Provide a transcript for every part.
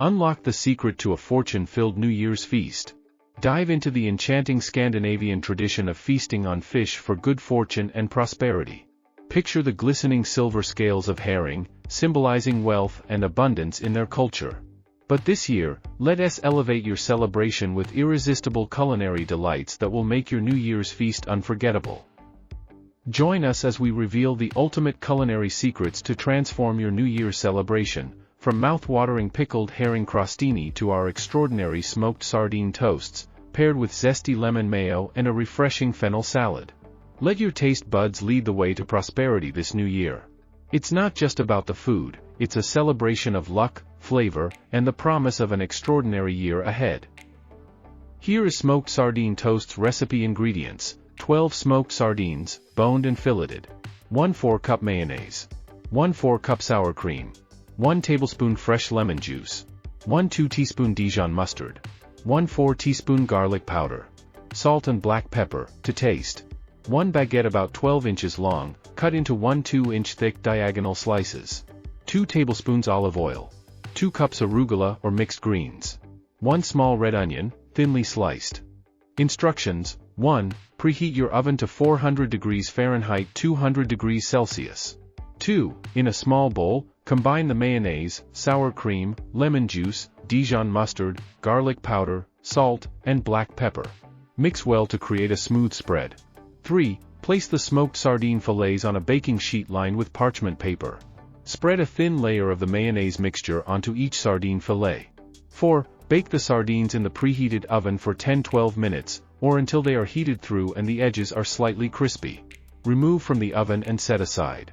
Unlock the secret to a fortune-filled New Year's feast. Dive into the enchanting Scandinavian tradition of feasting on fish for good fortune and prosperity. Picture the glistening silver scales of herring, symbolizing wealth and abundance in their culture. But this year, let us elevate your celebration with irresistible culinary delights that will make your New Year's feast unforgettable. Join us as we reveal the ultimate culinary secrets to transform your New Year's celebration, from mouth-watering pickled herring crostini to our extraordinary smoked sardine toasts, paired with zesty lemon mayo and a refreshing fennel salad. Let your taste buds lead the way to prosperity this new year. It's not just about the food, it's a celebration of luck, flavor, and the promise of an extraordinary year ahead. Here is smoked sardine toast's recipe ingredients: 12 smoked sardines, boned and filleted, 1 4-cup mayonnaise, 1 4-cup sour cream, 1 tablespoon fresh lemon juice, 1 2 teaspoon Dijon mustard, 1 4 teaspoon garlic powder, salt and black pepper to taste, 1 baguette about 12 inches long, cut into 1 2-inch thick diagonal slices, 2 tablespoons olive oil, 2 cups arugula or mixed greens, 1 small red onion, thinly sliced. Instructions: 1. Preheat your oven to 400 degrees Fahrenheit 200 degrees Celsius. 2. In a small bowl, combine the mayonnaise, sour cream, lemon juice, Dijon mustard, garlic powder, salt, and black pepper. Mix well to create a smooth spread. 3. Place the smoked sardine fillets on a baking sheet lined with parchment paper. Spread a thin layer of the mayonnaise mixture onto each sardine fillet. 4. Bake the sardines in the preheated oven for 10-12 minutes, or until they are heated through and the edges are slightly crispy. Remove from the oven and set aside.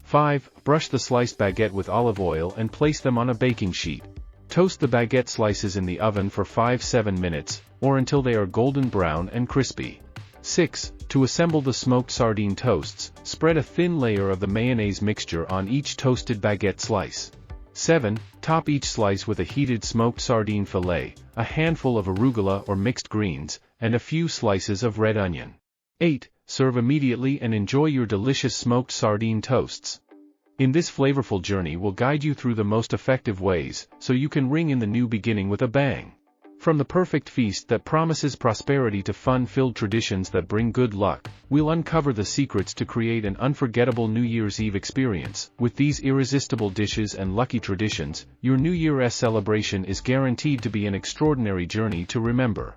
5. Brush the sliced baguette with olive oil and place them on a baking sheet. Toast the baguette slices in the oven for 5-7 minutes, or until they are golden brown and crispy. 6. To assemble the smoked sardine toasts, spread a thin layer of the mayonnaise mixture on each toasted baguette slice. 7. Top each slice with a heated smoked sardine fillet, a handful of arugula or mixed greens, and a few slices of red onion. 8. Serve immediately and enjoy your delicious smoked sardine toasts. In this flavorful journey we'll guide you through the most effective ways, so you can ring in the new beginning with a bang. From the perfect feast that promises prosperity to fun-filled traditions that bring good luck, we'll uncover the secrets to create an unforgettable New Year's Eve experience. With these irresistible dishes and lucky traditions, your New Year's celebration is guaranteed to be an extraordinary journey to remember.